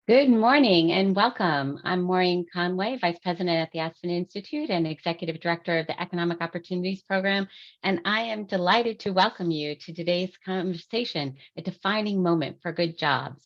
Good morning and welcome. I'm Maureen Conway, Vice President at the Aspen Institute and Executive Director of the Economic Opportunities Program, and I am delighted to welcome you to today's conversation, A Defining Moment for Good Jobs.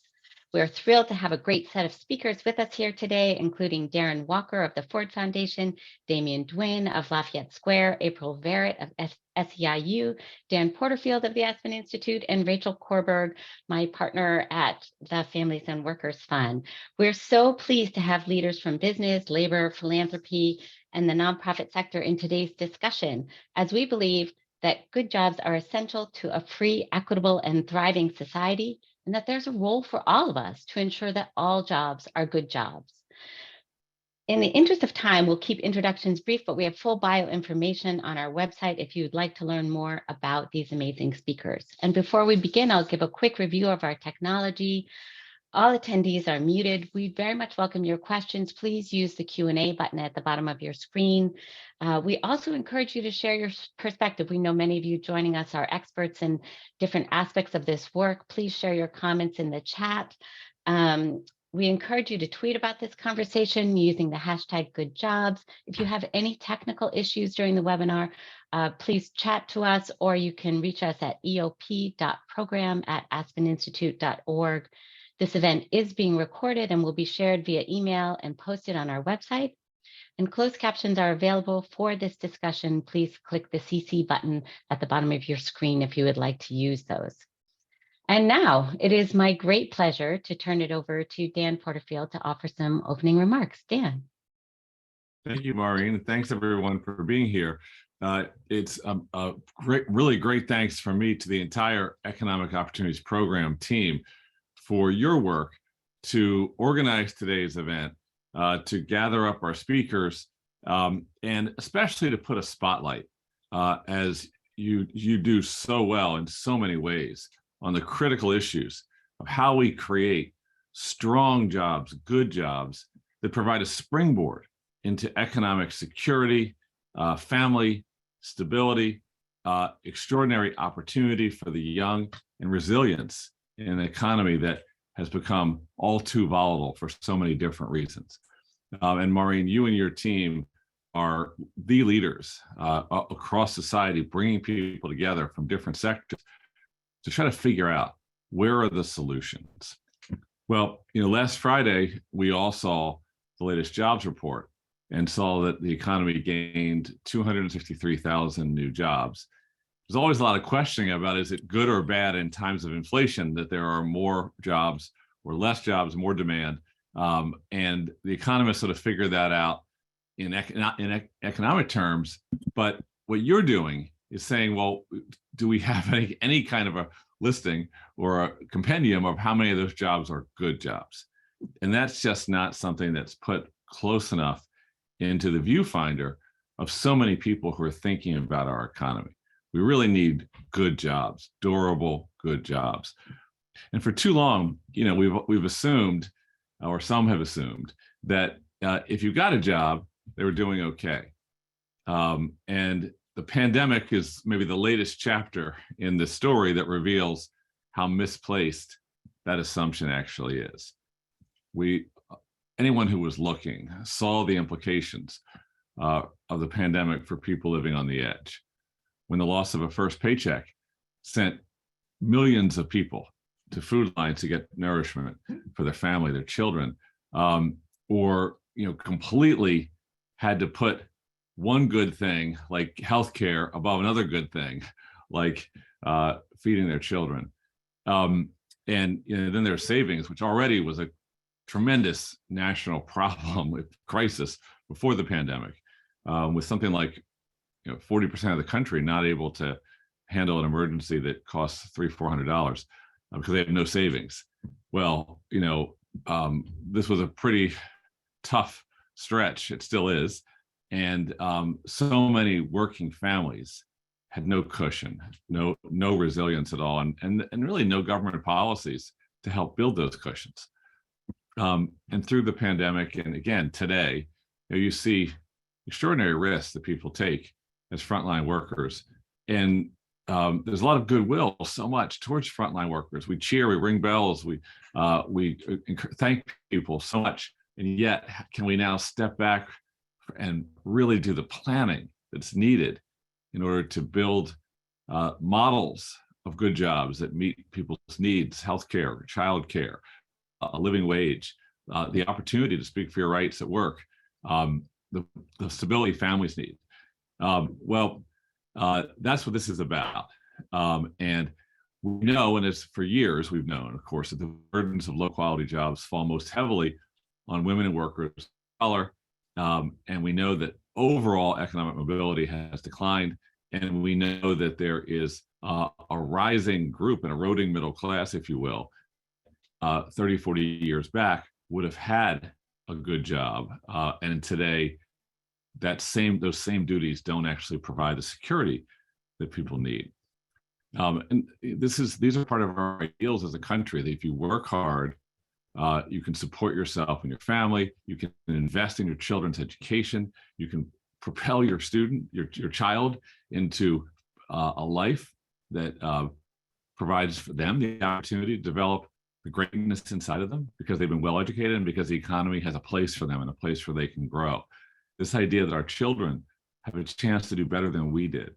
We're thrilled to have a great set of speakers with us here today, including Darren Walker of the Ford Foundation, Damian Dwin of Lafayette Square, April Verrett of SEIU, Dan Porterfield of the Aspen Institute, and Rachel Korberg, my partner at the Families and Workers Fund. We're so pleased to have leaders from business, labor, philanthropy, and the nonprofit sector in today's discussion, as we believe that good jobs are essential to a free, equitable, and thriving society, and that there's a role for all of us to ensure that all jobs are good jobs. In the interest of time, we'll keep introductions brief, but we have full bio information on our website if you'd like to learn more about these amazing speakers. And before we begin, I'll give a quick review of our technology. All attendees are muted. We very much welcome your questions. Please use the Q&A button at the bottom of your screen. We also encourage you to share your perspective. We know many of you joining us are experts in different aspects of this work. Please share your comments in the chat. We encourage you to tweet about this conversation using the hashtag #GoodJobs. If you have any technical issues during the webinar, please chat to us, or you can reach us at eop.program@aspeninstitute.org. This event is being recorded and will be shared via email and posted on our website. And closed captions are available for this discussion. Please click the CC button at the bottom of your screen if you would like to use those. And now it is my great pleasure to turn it over to Dan Porterfield to offer some opening remarks. Dan. Thank you, Maureen. Thanks everyone for being here. It's a really great thanks from me to the entire Economic Opportunities Program team for your work to organize today's event, to gather up our speakers, and especially to put a spotlight, as you do so well in so many ways, on the critical issues of how we create strong jobs, good jobs that provide a springboard into economic security, family stability, extraordinary opportunity for the young, and resilience in an economy that has become all too volatile for so many different reasons. And Maureen, you and your team are the leaders across society, bringing people together from different sectors to try to figure out where are the solutions. Well, last Friday, we all saw the latest jobs report and saw that the economy gained 263,000 new jobs. There's always a lot of questioning about, is it good or bad in times of inflation that there are more jobs or less jobs, more demand? And the economists sort of figure that out in economic terms. But what you're doing is saying, well, do we have any kind of a listing or a compendium of how many of those jobs are good jobs? And that's just not something that's put close enough into the viewfinder of so many people who are thinking about our economy. We really need good jobs, durable, good jobs. And for too long, we've assumed, or some have assumed, that if you got a job, they were doing okay. And the pandemic is maybe the latest chapter in this story that reveals how misplaced that assumption actually is. Anyone who was looking saw the implications of the pandemic for people living on the edge, when the loss of a first paycheck sent millions of people to food lines to get nourishment for their family, their children, or completely had to put one good thing like healthcare above another good thing, like feeding their children. And then their savings, which already was a tremendous national problem with crisis before the pandemic, with something like 40% of the country not able to handle an emergency that costs $300-400 because they have no savings. Well, this was a pretty tough stretch. It still is. And so many working families had no cushion, no resilience at all, and really no government policies to help build those cushions. And through the pandemic, and again today, you see extraordinary risks that people take as frontline workers, and there's a lot of goodwill, so much towards frontline workers. We cheer, we ring bells, we thank people so much. And yet, can we now step back and really do the planning that's needed in order to build models of good jobs that meet people's needs, healthcare, childcare, a living wage, the opportunity to speak for your rights at work, the stability families need. That's what this is about. And we know, and it's for years we've known, of course, that the burdens of low quality jobs fall most heavily on women and workers of color. And we know that overall economic mobility has declined. And we know that there is a rising group, an eroding middle class, if you will, 30, 40 years back would have had a good job. And today, those same duties don't actually provide the security that people need. And these are part of our ideals as a country, that if you work hard, you can support yourself and your family, you can invest in your children's education, you can propel your child into a life that provides for them the opportunity to develop the greatness inside of them because they've been well educated and because the economy has a place for them and a place where they can grow. This idea that our children have a chance to do better than we did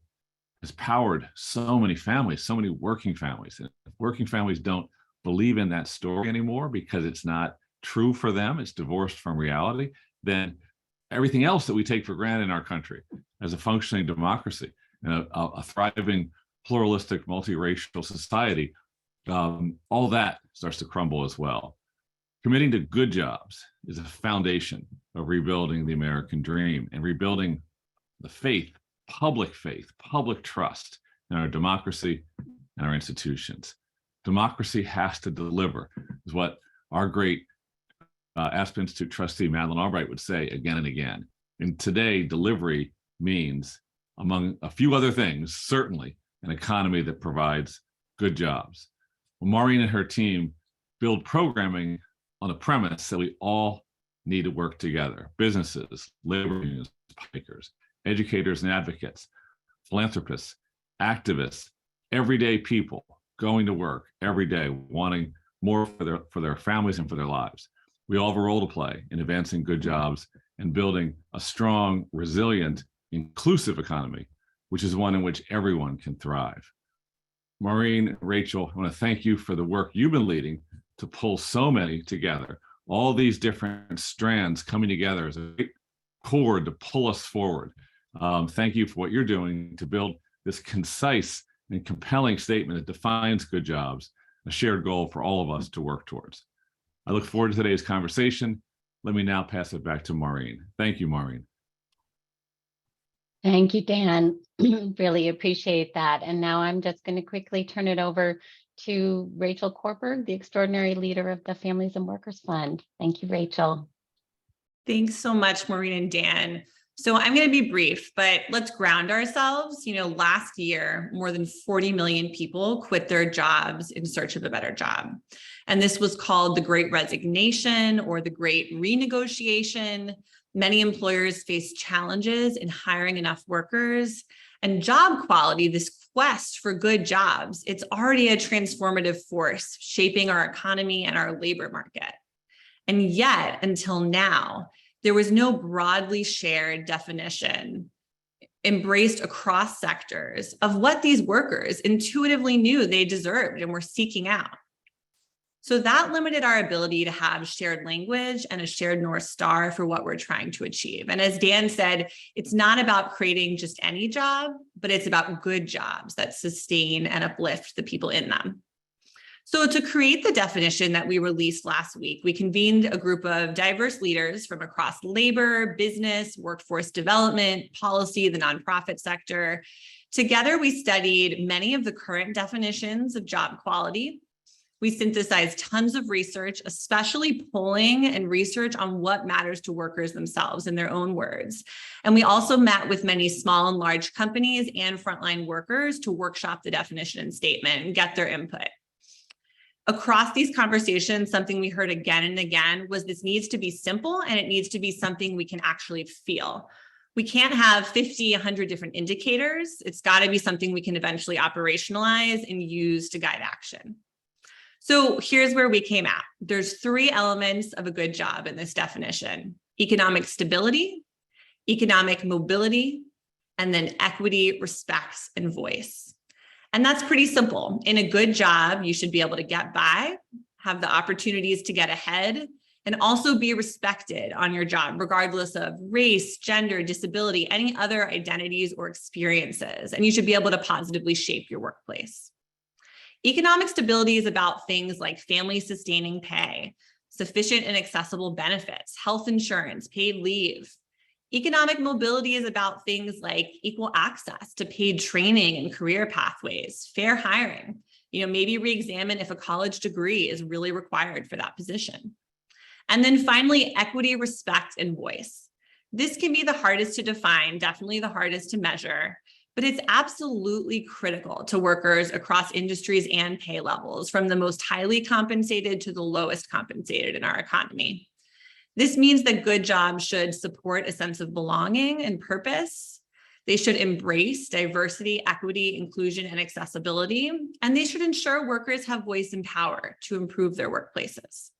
has powered so many families, so many working families. And if working families don't believe in that story anymore because it's not true for them, it's divorced from reality, then everything else that we take for granted in our country as a functioning democracy and a thriving, pluralistic, multiracial society, all that starts to crumble as well. Committing to good jobs is a foundation of rebuilding the American dream and rebuilding the public trust in our democracy and our institutions. Democracy has to deliver, is what our great Aspen Institute trustee Madeleine Albright would say again and again. And today, delivery means, among a few other things, certainly an economy that provides good jobs. Well, Maureen and her team build programming on the premise that we all need to work together. Businesses, labor unions, makers, educators and advocates, philanthropists, activists, everyday people going to work every day, wanting more for their families and for their lives. We all have a role to play in advancing good jobs and building a strong, resilient, inclusive economy, which is one in which everyone can thrive. Maureen, Rachel, I want to thank you for the work you've been leading to pull so many together, all these different strands coming together as a great cord to pull us forward. Thank you for what you're doing to build this concise and compelling statement that defines good jobs, a shared goal for all of us to work towards. I look forward to today's conversation. Let me now pass it back to Maureen. Thank you, Maureen. Thank you, Dan. Really appreciate that. And now I'm just going to quickly turn it over to Rachel Korper, the extraordinary leader of the Families and Workers Fund. Thank you, Rachel. Thanks so much, Maureen and Dan. So I'm going to be brief, but let's ground ourselves. Last year, more than 40 million people quit their jobs in search of a better job. And this was called the Great Resignation or the Great Renegotiation. Many employers face challenges in hiring enough workers, and job quality, this quest for good jobs, it's already a transformative force shaping our economy and our labor market. And yet, until now, there was no broadly shared definition embraced across sectors of what these workers intuitively knew they deserved and were seeking out. So that limited our ability to have shared language and a shared North Star for what we're trying to achieve. And as Dan said, it's not about creating just any job, but it's about good jobs that sustain and uplift the people in them. So to create the definition that we released last week, we convened a group of diverse leaders from across labor, business, workforce development, policy, the nonprofit sector. Together, we studied many of the current definitions of job quality. We synthesized tons of research, especially polling and research on what matters to workers themselves in their own words. And we also met with many small and large companies and frontline workers to workshop the definition and statement and get their input. Across these conversations, something we heard again and again was this needs to be simple and it needs to be something we can actually feel. We can't have 50, 100 different indicators. It's got to be something we can eventually operationalize and use to guide action. So here's where we came at. There's 3 elements of a good job in this definition: economic stability, economic mobility, and then equity, respect, and voice. And that's pretty simple. In a good job, you should be able to get by, have the opportunities to get ahead, and also be respected on your job, regardless of race, gender, disability, any other identities or experiences. And you should be able to positively shape your workplace. Economic stability is about things like family sustaining pay, sufficient and accessible benefits, health insurance, paid leave. Economic mobility is about things like equal access to paid training and career pathways, fair hiring. Maybe re-examine if a college degree is really required for that position. And then finally, equity, respect, and voice. This can be the hardest to define, definitely the hardest to measure, but it's absolutely critical to workers across industries and pay levels, from the most highly compensated to the lowest compensated in our economy. This means that good jobs should support a sense of belonging and purpose. They should embrace diversity, equity, inclusion, and accessibility, and they should ensure workers have voice and power to improve their workplaces.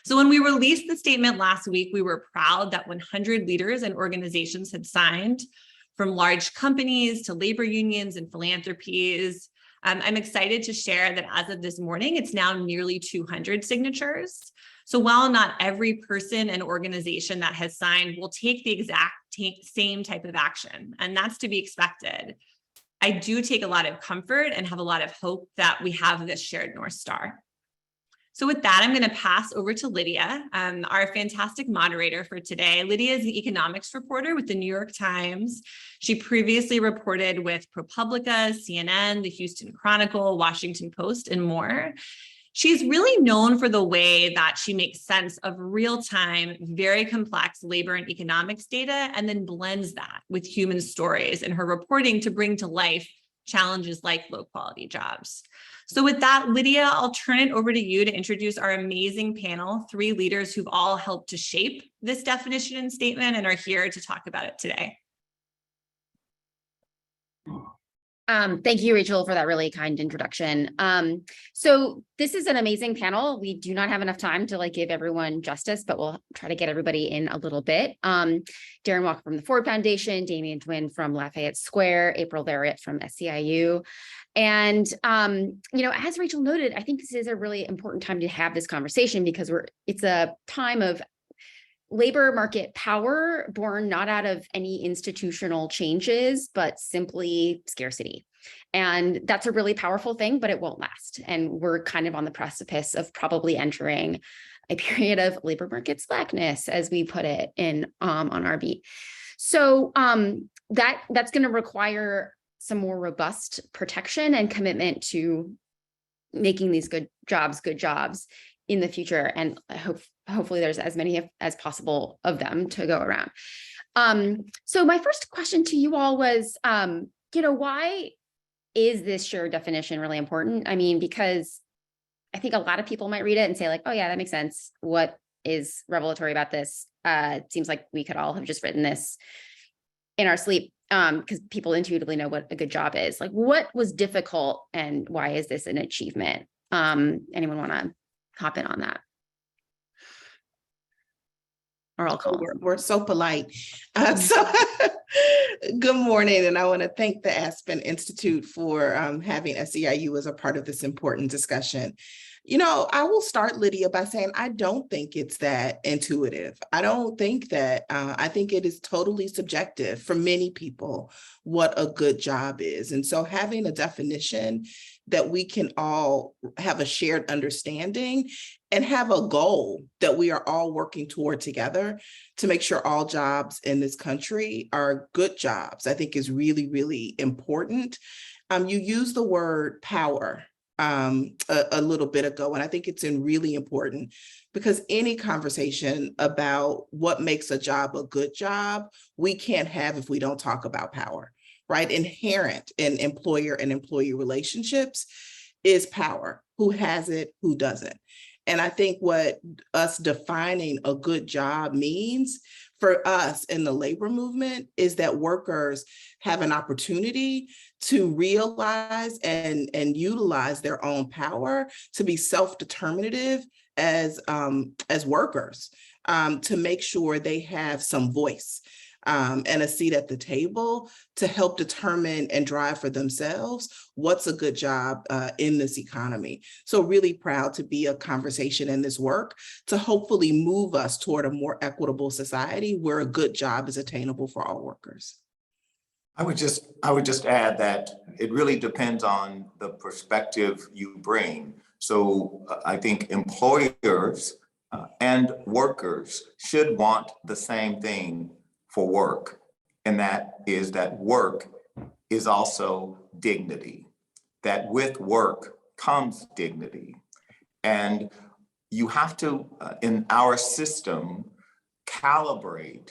So when we released the statement last week, we were proud that 100 leaders and organizations had signed, from large companies to labor unions and philanthropies. I'm excited to share that as of this morning, it's now nearly 200 signatures. So while not every person and organization that has signed will take the exact same type of action, and that's to be expected, I do take a lot of comfort and have a lot of hope that we have this shared North Star. So with that, I'm going to pass over to Lydia, our fantastic moderator for today. Lydia is the economics reporter with the New York Times. She previously reported with ProPublica, CNN, the Houston Chronicle, Washington Post, and more. She's really known for the way that she makes sense of real-time, very complex labor and economics data, and then blends that with human stories in her reporting to bring to life challenges like low-quality jobs. So with that, Lydia, I'll turn it over to you to introduce our amazing panel, 3 leaders who've all helped to shape this definition and statement and are here to talk about it today. Thank you, Rachel, for that really kind introduction. So this is an amazing panel. We do not have enough time to give everyone justice, but we'll try to get everybody in a little bit. Darren Walker from the Ford Foundation, Damian Dwin from Lafayette Square, April Lariat from SEIU. And, as Rachel noted, I think this is a really important time to have this conversation because it's a time of labor market power born not out of any institutional changes, but simply scarcity. And that's a really powerful thing, but it won't last. And we're kind of on the precipice of probably entering a period of labor market slackness, as we put it in on our beat. So that's going to require some more robust protection and commitment to making these good jobs in the future. And hopefully there's as many as possible of them to go around. So my first question to you all was, why is this shared definition really important? I mean, because I think a lot of people might read it and say oh yeah, that makes sense. What is revelatory about this? It seems like we could all have just written this in our sleep because people intuitively know what a good job is. What was difficult and why is this an achievement? Anyone want to hop in on that? Or I'll call. We're so polite. So good morning. And I want to thank the Aspen Institute for having SEIU as a part of this important discussion. I will start, Lydia, by saying I don't think it's that intuitive. I don't think that, I think it is totally subjective for many people what a good job is. And so having a definition that we can all have a shared understanding and have a goal that we are all working toward together to make sure all jobs in this country are good jobs, I think is really, really important. You use the word power a little bit ago, and I think it's really important because any conversation about what makes a job a good job, we can't have if we don't talk about power, right? Inherent in employer and employee relationships is power. Who has it, who doesn't? And I think what us defining a good job means for us in the labor movement is that workers have an opportunity to realize and utilize their own power to be self-determinative as workers, to make sure they have some voice and a seat at the table to help determine and drive for themselves what's a good job in this economy. So really proud to be a conversation in this work to hopefully move us toward a more equitable society where a good job is attainable for all workers. I would just add that it really depends on the perspective you bring. So I think employers and workers should want the same thing for work, and that is that work is also dignity, that with work comes dignity. And you have to, in our system, calibrate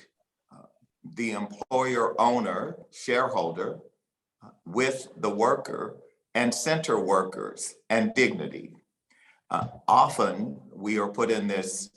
the employer owner, shareholder, with the worker and center workers and dignity. Often we are put in this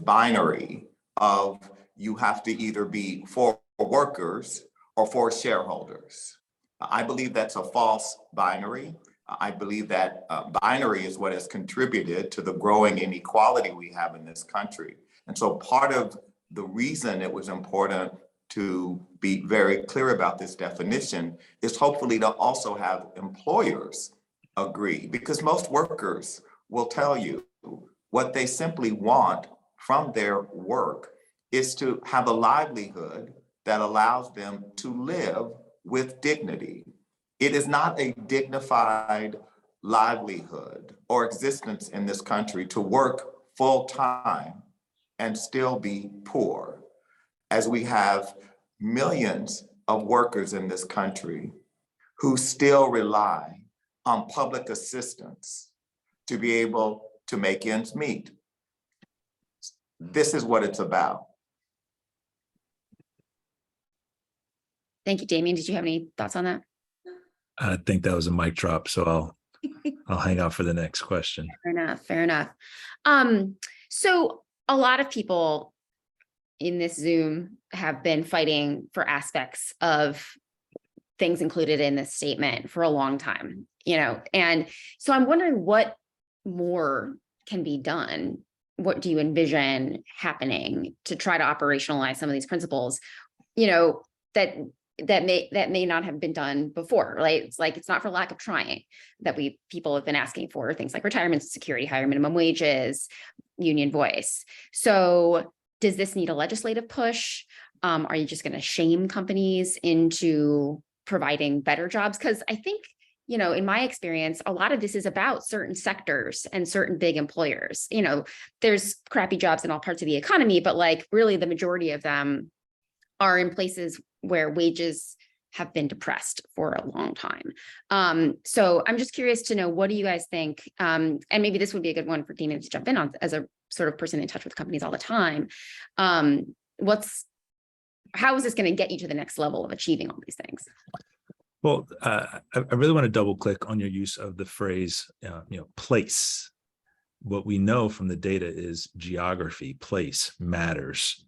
binary of you have to either be for workers or for shareholders. I believe that's a false binary. I believe that binary is what has contributed to the growing inequality we have in this country. And so part of the reason it was important to be very clear about this definition is hopefully to also have employers agree, because most workers will tell you what they simply want from their work is to have a livelihood that allows them to live with dignity. It is not a dignified livelihood or existence in this country to work full time and still be poor, as we have millions of workers in this country who still rely on public assistance to be able to make ends meet. This is what it's about. Thank you, Damien. Did you have any thoughts on that? I think that was a mic drop, so I'll hang out for the next question. Fair enough. Fair enough. So a lot of people in this Zoom have been fighting for aspects of things included in this statement for a long time, and so I'm wondering what more can be done. What do you envision happening to try to operationalize some of these principles, that may not have been done before, right? It's like, it's not for lack of trying that people have been asking for things like retirement security, higher minimum wages, union voice. So does this need a legislative push? Are you just going to shame companies into providing better jobs? Because I think, in my experience, a lot of this is about certain sectors and certain big employers. There's crappy jobs in all parts of the economy, but really the majority of them are in places where wages have been depressed for a long time. So I'm just curious to know, what do you guys think? And maybe this would be a good one for Damien to jump in on as a sort of person in touch with companies all the time. How is this going to get you to the next level of achieving all these things? Well, I really want to double click on your use of the phrase, place. What we know from the data is geography, place matters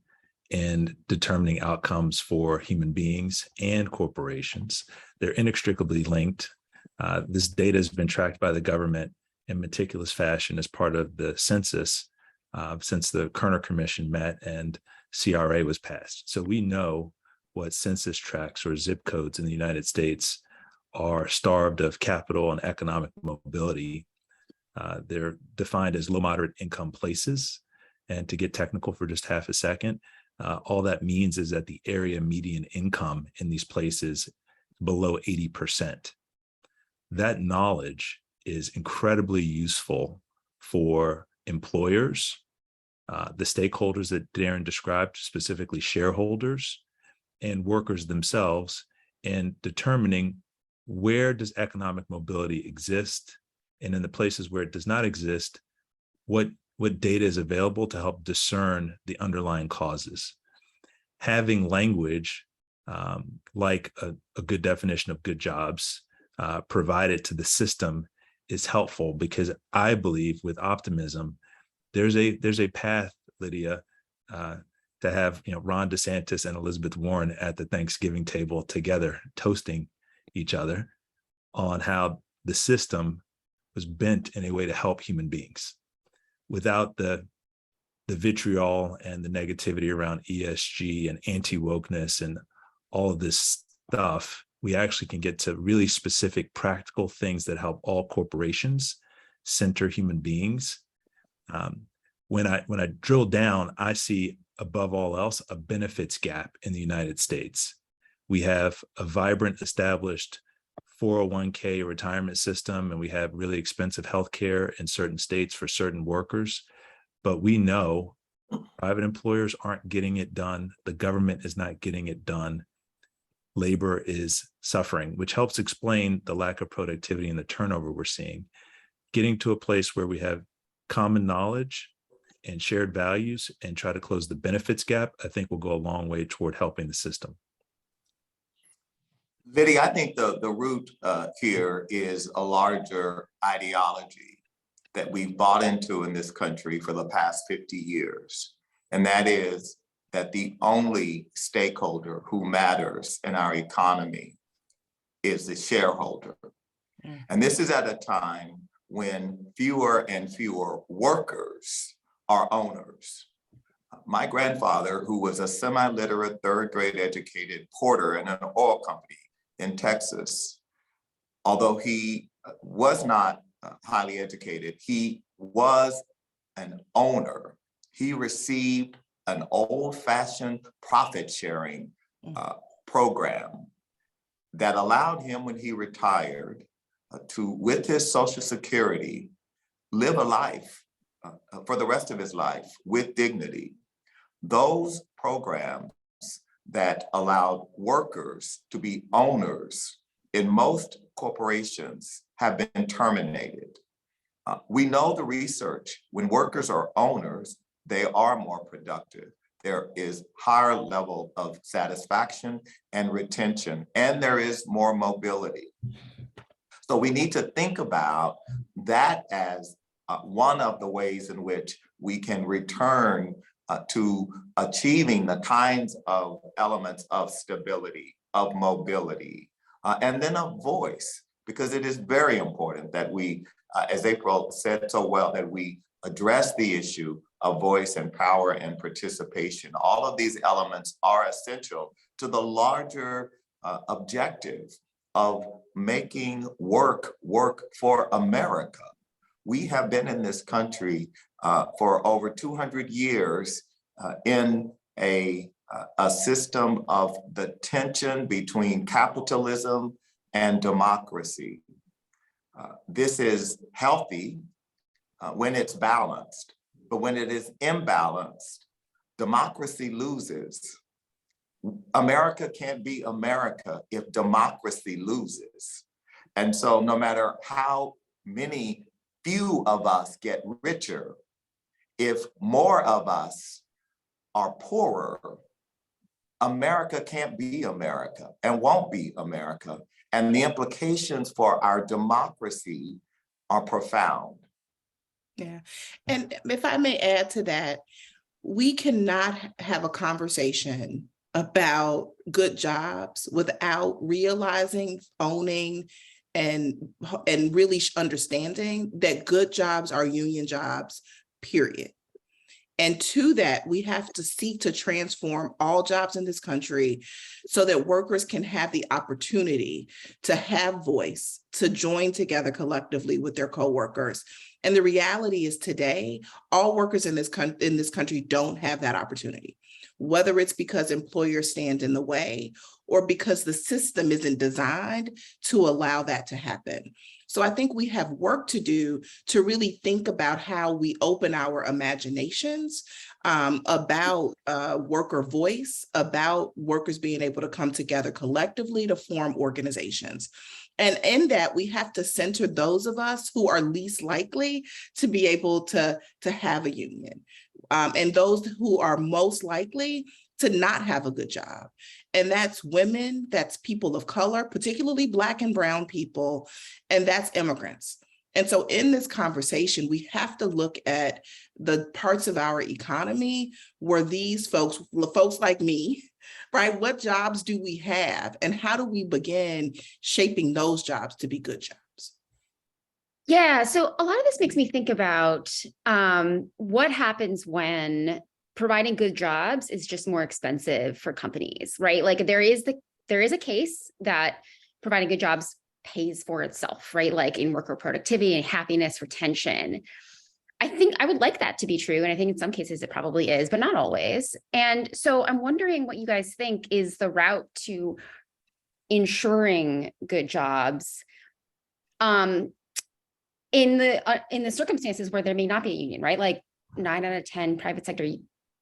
in determining outcomes for human beings and corporations. They're inextricably linked. This data has been tracked by the government in meticulous fashion as part of the census since the Kerner Commission met and CRA was passed. So we know what census tracts or zip codes in the United States are starved of capital and economic mobility. They're defined as low moderate income places. And to get technical for just half a second, all that means is that the area median income in these places is below 80%. That knowledge is incredibly useful for employers, the stakeholders that Darren described, specifically shareholders, and workers themselves, in determining where does economic mobility exist, and in the places where it does not exist, what data is available to help discern the underlying causes. Having language like a good definition of good jobs provided to the system is helpful, because I believe with optimism, there's a path, Lydia, to have, Ron DeSantis and Elizabeth Warren at the Thanksgiving table together, toasting each other on how the system was bent in a way to help human beings. Without the vitriol and the negativity around ESG and anti-wokeness and all of this stuff, we actually can get to really specific practical things that help all corporations center human beings. When I drill down, I see above all else a benefits gap in the United States. We have a vibrant, established 401k retirement system, and we have really expensive healthcare in certain states for certain workers. But we know private employers aren't getting it done. The government is not getting it done. Labor is suffering, which helps explain the lack of productivity and the turnover we're seeing. Getting to a place where we have common knowledge and shared values and try to close the benefits gap, I think will go a long way toward helping the system. Liddy, I think the root here is a larger ideology that we've bought into in this country for the past 50 years. And that is that the only stakeholder who matters in our economy is the shareholder. And this is at a time when fewer and fewer workers are owners. My grandfather, who was a semi-literate, third-grade educated porter in an oil company in Texas, although he was not highly educated, he was an owner. He received an old-fashioned profit-sharing program that allowed him, when he retired, to, with his Social Security, live a life for the rest of his life with dignity. Those programs that allowed workers to be owners in most corporations have been terminated. We know the research, when workers are owners, they are more productive. There is higher level of satisfaction and retention, and there is more mobility. So we need to think about that as one of the ways in which we can return to achieving the kinds of elements of stability, of mobility, and then of voice, because it is very important that we, as April said so well, that we address the issue of voice and power and participation. All of these elements are essential to the larger objective of making work for America. We have been in this country for over 200 years in a system of the tension between capitalism and democracy. This is healthy when it's balanced, but when it is imbalanced, democracy loses. America can't be America if democracy loses. And so no matter how few of us get richer, if more of us are poorer, America can't be America and won't be America. And the implications for our democracy are profound. Yeah, and if I may add to that, we cannot have a conversation about good jobs without realizing, owning, and really understanding that good jobs are union jobs, period. And to that, we have to seek to transform all jobs in this country so that workers can have the opportunity to have voice, to join together collectively with their coworkers. And the reality is today, all workers in this country don't have that opportunity, whether it's because employers stand in the way or because the system isn't designed to allow that to happen. So I think we have work to do to really think about how we open our imaginations about worker voice, about workers being able to come together collectively to form organizations. And in that, we have to center those of us who are least likely to be able to have a union, and those who are most likely to not have a good job. And that's women, that's people of color, particularly Black and brown people, and that's immigrants. And so in this conversation, we have to look at the parts of our economy where these folks like me, right? What jobs do we have, and how do we begin shaping those jobs to be good jobs? Yeah, so a lot of this makes me think about what happens when providing good jobs is just more expensive for companies, right? Like there is a case that providing good jobs pays for itself, right? Like in worker productivity and happiness, retention. I think I would like that to be true. And I think in some cases it probably is, but not always. And so I'm wondering what you guys think is the route to ensuring good jobs in the circumstances where there may not be a union, right? Like 9 out of 10 private sector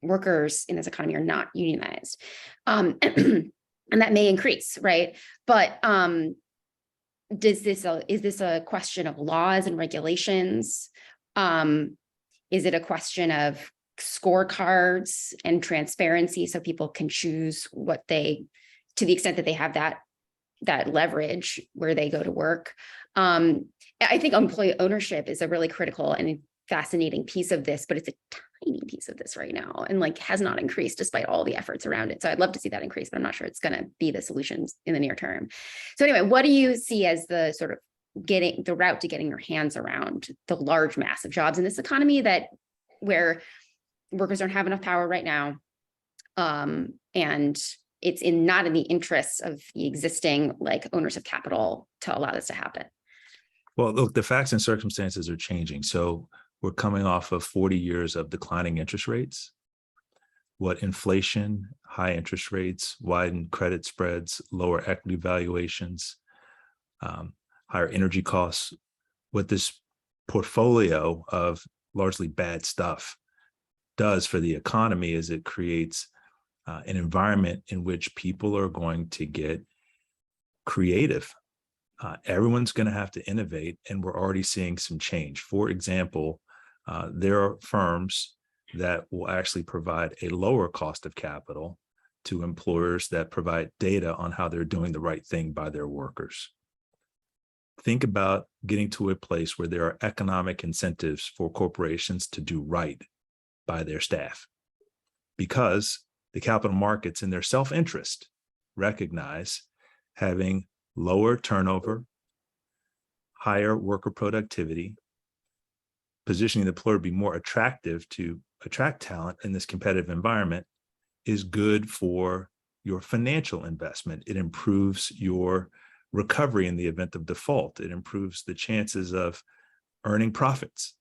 workers in this economy are not unionized. And that may increase, right? But is this a question of laws and regulations? Is it a question of scorecards and transparency so people can choose what they, to the extent that they have that leverage where they go to work? I think employee ownership is a really critical and fascinating piece of this, but it's a tiny piece of this right now and like has not increased despite all the efforts around it. So I'd love to see that increase, but I'm not sure it's going to be the solutions in the near term. So anyway, what do you see as the sort of getting the route to getting your hands around the large mass of jobs in this economy where workers don't have enough power right now, and it's not in the interests of the existing like owners of capital to allow this to happen? Well, look, the facts and circumstances are changing. So we're coming off of 40 years of declining interest rates. What inflation, high interest rates, widened credit spreads, lower equity valuations, higher energy costs, what this portfolio of largely bad stuff does for the economy is it creates an environment in which people are going to get creative. Everyone's going to have to innovate, and we're already seeing some change. For example, there are firms that will actually provide a lower cost of capital to employers that provide data on how they're doing the right thing by their workers. Think about getting to a place where there are economic incentives for corporations to do right by their staff, because the capital markets in their self-interest recognize having lower turnover, higher worker productivity, positioning the employer to be more attractive to attract talent in this competitive environment is good for your financial investment. It improves your recovery in the event of default. It improves the chances of earning profits.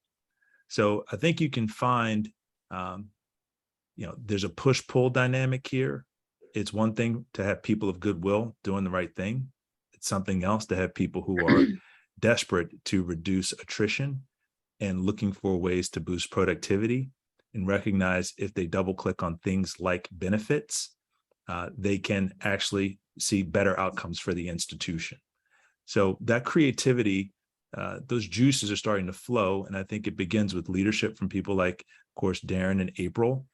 So I think you can find, there's a push-pull dynamic here. It's one thing to have people of goodwill doing the right thing. It's something else to have people who are desperate to reduce attrition and looking for ways to boost productivity, and recognize if they double click on things like benefits, they can actually see better outcomes for the institution. So that creativity, those juices are starting to flow. And I think it begins with leadership from people like, of course, Darren and April,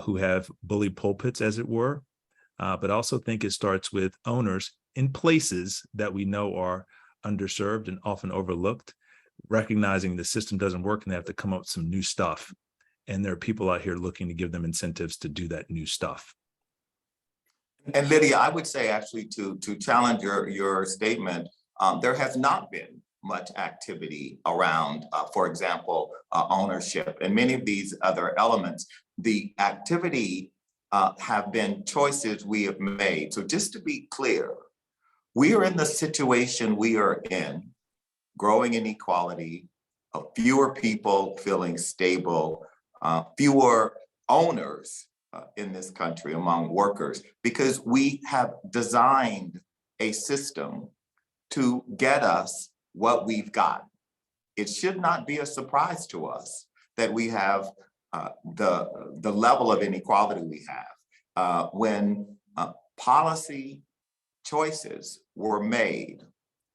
who have bully pulpits, as it were. But I also think it starts with owners in places that we know are underserved and often overlooked, recognizing the system doesn't work and they have to come up with some new stuff. And there are people out here looking to give them incentives to do that new stuff. And Lydia, I would say actually to challenge your statement, there has not been much activity around, for example, ownership and many of these other elements. The activity have been choices we have made. So just to be clear, we are in the situation we are in, growing inequality, fewer people feeling stable, fewer owners in this country among workers, because we have designed a system to get us what we've got. It should not be a surprise to us that we have the level of inequality we have. When policy choices were made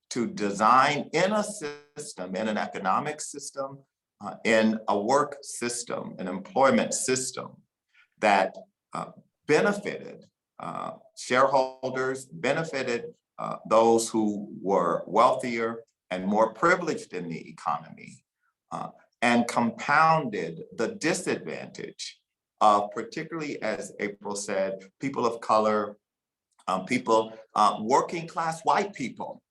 to design in a system, in an economic system, in a work system, an employment system that benefited shareholders, benefited those who were wealthier, and more privileged in the economy, and compounded the disadvantage of, particularly as April said, people of color, working class white people,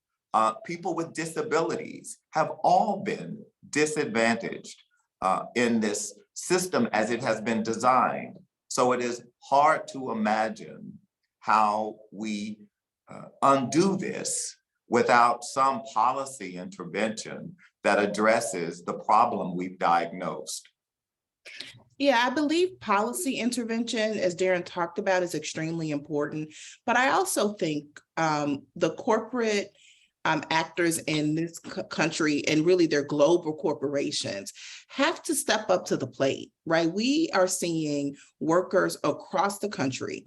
people with disabilities have all been disadvantaged in this system as it has been designed. So it is hard to imagine how we undo this without some policy intervention that addresses the problem we've diagnosed. Yeah, I believe policy intervention, as Darren talked about, is extremely important. But I also think the corporate actors in this country, and really their global corporations, have to step up to the plate, right? We are seeing workers across the country.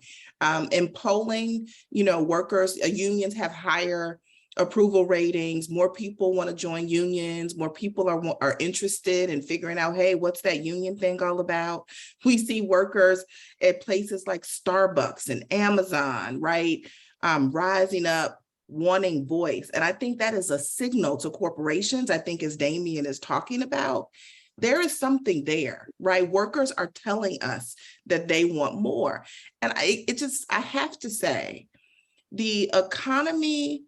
In polling, workers, unions have higher approval ratings, more people want to join unions, more people are interested in figuring out, hey, what's that union thing all about? We see workers at places like Starbucks and Amazon, right, rising up, wanting voice. And I think that is a signal to corporations. I think, as Damien is talking about, there is something there, right? Workers are telling us that they want more. And I have to say, the economy,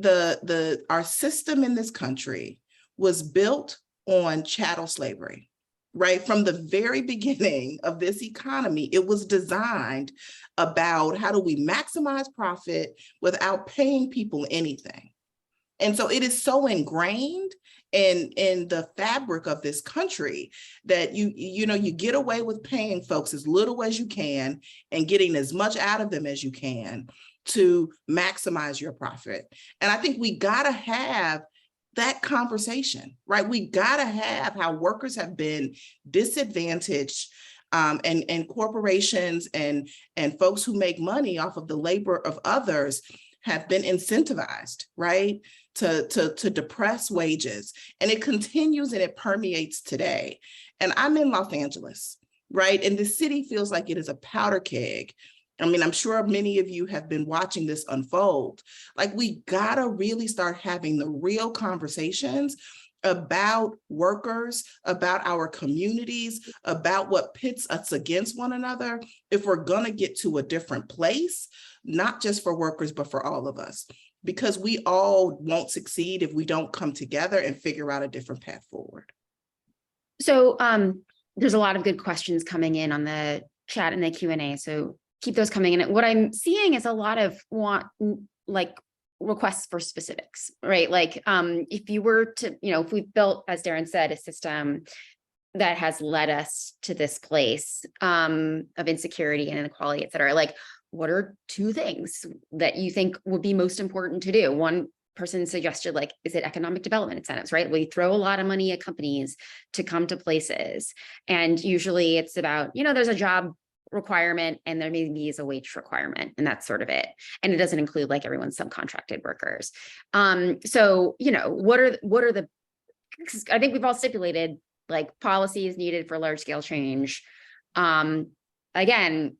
our system in this country was built on chattel slavery, right? From the very beginning of this economy, it was designed about how do we maximize profit without paying people anything. And so it is so ingrained in the fabric of this country that you get away with paying folks as little as you can and getting as much out of them as you can to maximize your profit. And I think we gotta have that conversation, right? We gotta have how workers have been disadvantaged, and corporations and folks who make money off of the labor of others have been incentivized, right, to depress wages. And it continues and it permeates today. And I'm in Los Angeles, right? And the city feels like it is a powder keg. I mean, I'm sure many of you have been watching this unfold. Like, we gotta really start having the real conversations about workers, about our communities, about what pits us against one another, if we're gonna get to a different place, not just for workers, but for all of us, because we all won't succeed if we don't come together and figure out a different path forward. So there's a lot of good questions coming in on the chat and the Q&A. So keep those coming in. What I'm seeing is a lot of requests for specifics, right? Like if you were to, if we've built, as Darren said, a system that has led us to this place of insecurity and inequality, et cetera, like, what are two things that you think would be most important to do? One person suggested, like, is it economic development incentives, right? We throw a lot of money at companies to come to places. And usually it's about, there's a job requirement and there maybe is a wage requirement, and that's sort of it. And it doesn't include like everyone's subcontracted workers. So, what are the, I think we've all stipulated like policies needed for large scale change. Again,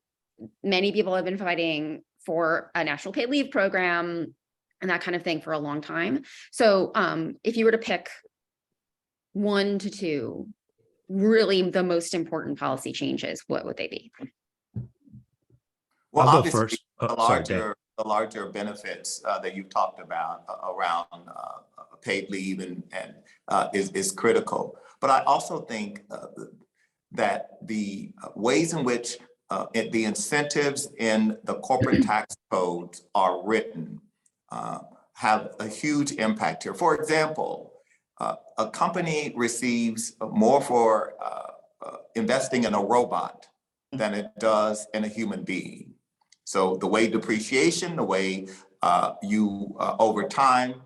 many people have been fighting for a national paid leave program and that kind of thing for a long time. So if you were to pick 1 to 2 really the most important policy changes, what would they be? Well, I'll go obviously, first. the larger benefits that you've talked about around paid leave and is critical. But I also think that the ways in which the incentives in the corporate tax codes are written have a huge impact here. For example, a company receives more for investing in a robot than it does in a human being. So the way depreciation, the way you over time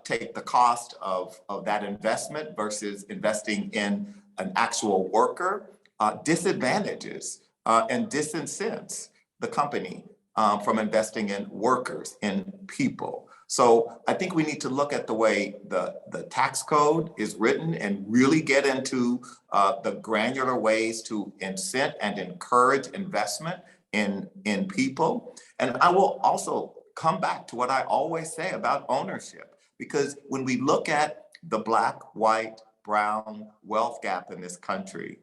take the cost of that investment versus investing in an actual worker disadvantages and disincents the company from investing in workers, in people. So I think we need to look at the way the tax code is written and really get into the granular ways to incent and encourage investment in people. And I will also come back to what I always say about ownership. Because when we look at the Black, white, brown wealth gap in this country,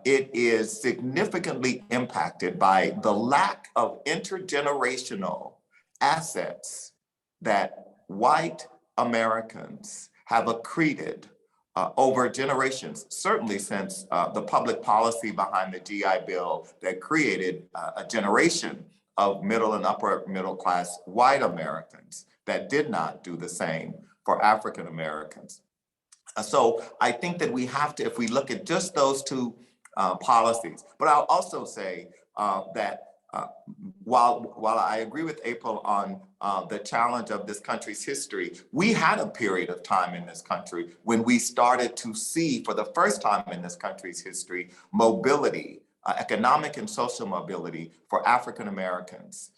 it is significantly impacted by the lack of intergenerational assets that white Americans have accreted over generations, certainly since the public policy behind the GI Bill that created a generation of middle and upper middle class white Americans that did not do the same for African Americans. So I think that we have to, if we look at just those two policies, but I'll also say that while I agree with April on the challenge of this country's history, we had a period of time in this country when we started to see, for the first time in this country's history, mobility, economic and social mobility for African Americans.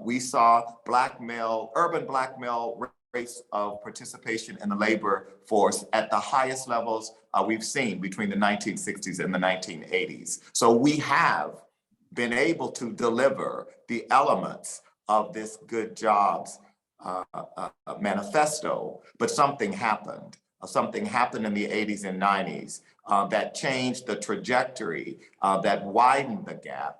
We saw urban Black male rates of participation in the labor force at the highest levels we've seen between the 1960s and the 1980s. So we have been able to deliver the elements of this good jobs manifesto, but something happened. Something happened in the 80s and 90s that changed the trajectory, that widened the gap,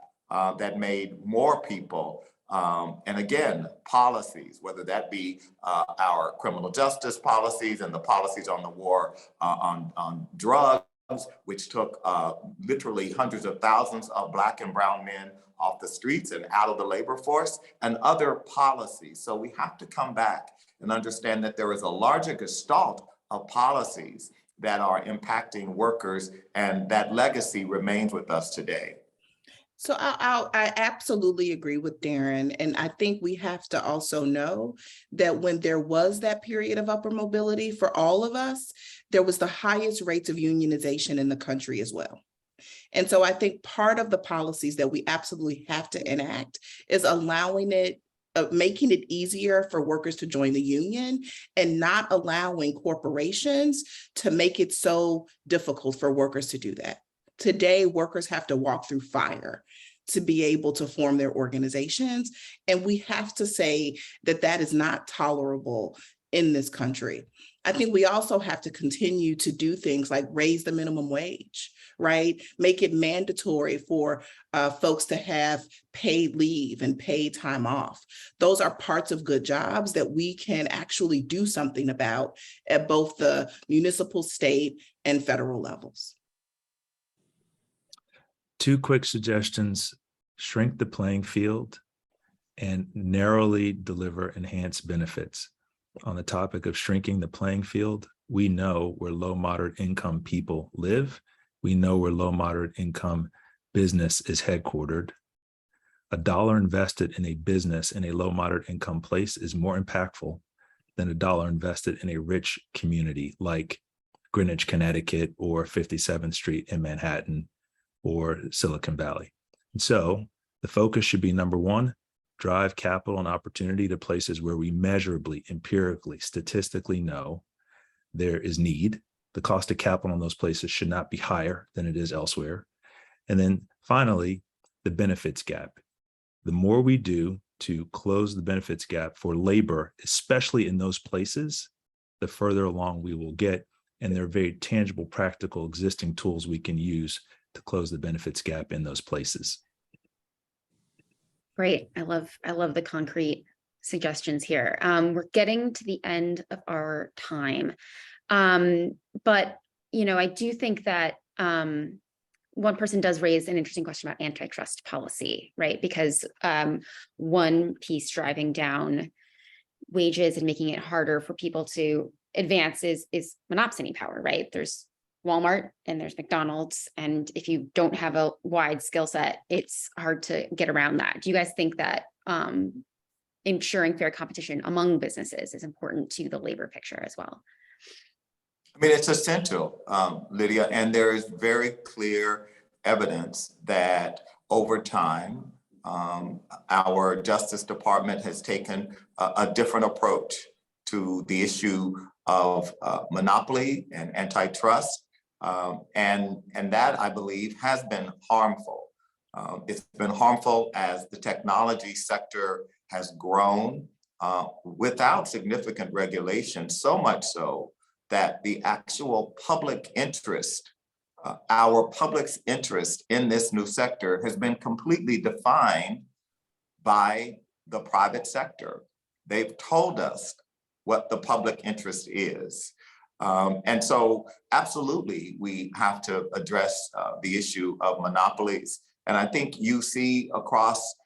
that made more people, and again, policies, whether that be our criminal justice policies and the policies on the war on drugs, which took literally hundreds of thousands of Black and brown men off the streets and out of the labor force, and other policies. So we have to come back and understand that there is a larger gestalt of policies that are impacting workers, and that legacy remains with us today. So I absolutely agree with Darren. And I think we have to also know that when there was that period of upper mobility for all of us, there was the highest rates of unionization in the country as well. And so I think part of the policies that we absolutely have to enact is allowing it, making it easier for workers to join the union and not allowing corporations to make it so difficult for workers to do that. Today, workers have to walk through fire to be able to form their organizations. And we have to say that that is not tolerable in this country. I think we also have to continue to do things like raise the minimum wage, right? Make it mandatory for folks to have paid leave and paid time off. Those are parts of good jobs that we can actually do something about at both the municipal, state, and federal levels. Two quick suggestions: shrink the playing field and narrowly deliver enhanced benefits. On the topic of shrinking the playing field, we know where low moderate income people live. We know where low moderate income business is headquartered. A dollar invested in a business in a low moderate income place is more impactful than a dollar invested in a rich community like Greenwich, Connecticut, or 57th Street in Manhattan, or Silicon Valley. And so the focus should be, number one, drive capital and opportunity to places where we measurably, empirically, statistically know there is need. The cost of capital in those places should not be higher than it is elsewhere. And then finally, the benefits gap. The more we do to close the benefits gap for labor, especially in those places, the further along we will get. And there are very tangible, practical, existing tools we can use to close the benefits gap in those places. Great. I love the concrete suggestions here. We're getting to the end of our time. But, I do think that one person does raise an interesting question about antitrust policy, right? Because one piece driving down wages and making it harder for people to advance is monopsony power, right? There's Walmart and there's McDonald's. And if you don't have a wide skill set, it's hard to get around that. Do you guys think that ensuring fair competition among businesses is important to the labor picture as well? I mean, it's essential, Lydia, and there is very clear evidence that over time, our Justice Department has taken a different approach to the issue of monopoly and antitrust. And that, I believe, has been harmful. It's been harmful as the technology sector has grown without significant regulation, so much so that the actual public interest, our public's interest in this new sector has been completely defined by the private sector. They've told us what the public interest is. And so absolutely, we have to address the issue of monopolies. And I think you see across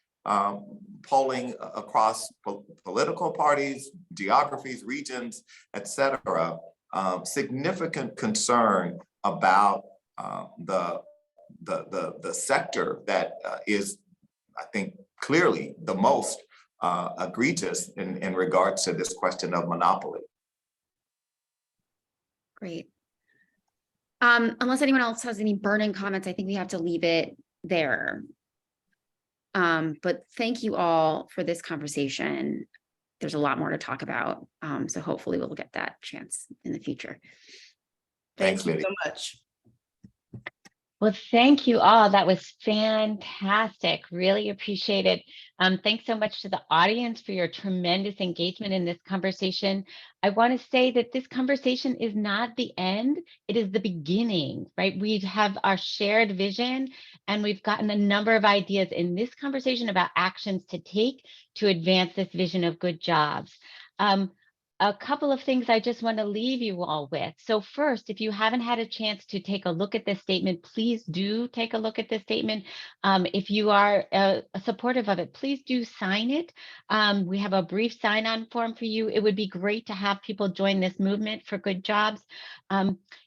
polling across political parties, geographies, regions, et cetera, significant concern about the sector that is, I think, clearly the most egregious in regards to this question of monopoly. Great. Unless anyone else has any burning comments, I think we have to leave it there. But thank you all for this conversation. There's a lot more to talk about. So hopefully we'll get that chance in the future. Thanks, Thank Lydia. you so much. Well, thank you all. That was fantastic. Really appreciate it. Thanks so much to the audience for your tremendous engagement in this conversation. I want to say that this conversation is not the end. It is the beginning, right? We have our shared vision, and we've gotten a number of ideas in this conversation about actions to take to advance this vision of good jobs. A couple of things I just want to leave you all with. So first, if you haven't had a chance to take a look at this statement, please do take a look at this statement. If you are supportive of it, please do sign it. We have a brief sign-on form for you. It would be great to have people join this movement for good jobs.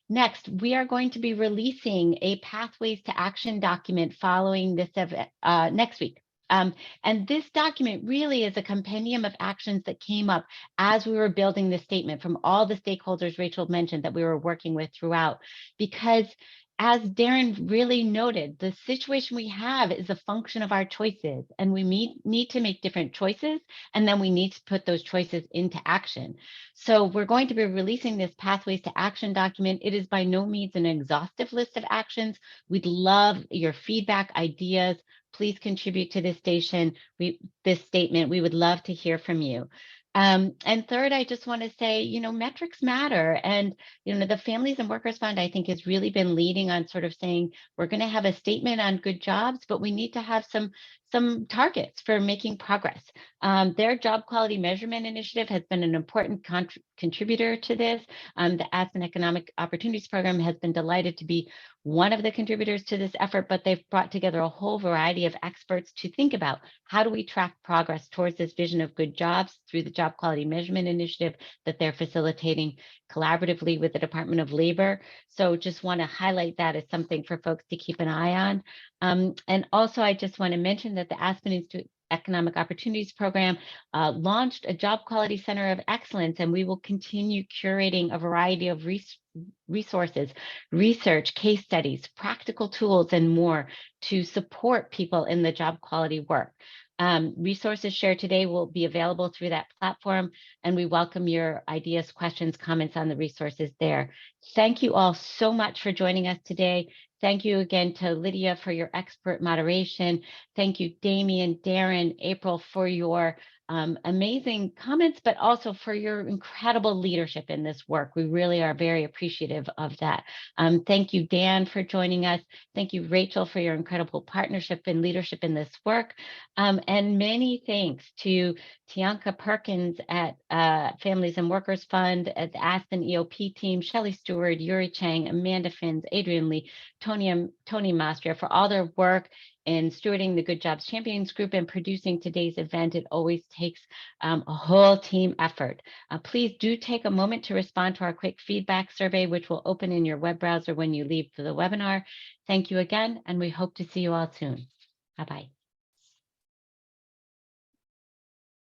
Next, we are going to be releasing a Pathways to Action document following this event next week. And this document really is a compendium of actions that came up as we were building the statement from all the stakeholders Rachel mentioned that we were working with throughout. Because as Darren really noted, the situation we have is a function of our choices, and we need to make different choices, and then we need to put those choices into action. So we're going to be releasing this Pathways to Action document. It is by no means an exhaustive list of actions. We'd love your feedback, ideas. Please contribute to this this statement. We would love to hear from you. And third, I just want to say, metrics matter. And, the Families and Workers Fund, I think, has really been leading on sort of saying, we're going to have a statement on good jobs, but we need to have some targets for making progress. Their job quality measurement initiative has been an important contributor to this. The Aspen Economic Opportunities Program has been delighted to be one of the contributors to this effort, but they've brought together a whole variety of experts to think about how do we track progress towards this vision of good jobs through the job quality measurement initiative that they're facilitating collaboratively with the Department of Labor. So just want to highlight that as something for folks to keep an eye on. And also, I just want to mention that the Aspen Institute Economic Opportunities Program launched a Job Quality Center of Excellence, and we will continue curating a variety of resources, research, case studies, practical tools, and more to support people in the job quality work. Resources shared today will be available through that platform, and we welcome your ideas, questions, comments on the resources there. Thank you all so much for joining us today. Thank you again to Lydia for your expert moderation. Thank you, Damien, Darren, April, for your amazing comments, but also for your incredible leadership in this work. We really are very appreciative of that. Thank you, Dan, for joining us. Thank you, Rachel, for your incredible partnership and leadership in this work. And many thanks to Tianka Perkins at Families and Workers Fund, at the Aspen EOP team, Shelley Stewart, Yuri Chang, Amanda Finns, Adrian Lee, Tony Mastria for all their work in stewarding the Good Jobs Champions Group and producing today's event. It always takes a whole team effort. Please do take a moment to respond to our quick feedback survey, which will open in your web browser when you leave for the webinar. Thank you again, and we hope to see you all soon. Bye-bye.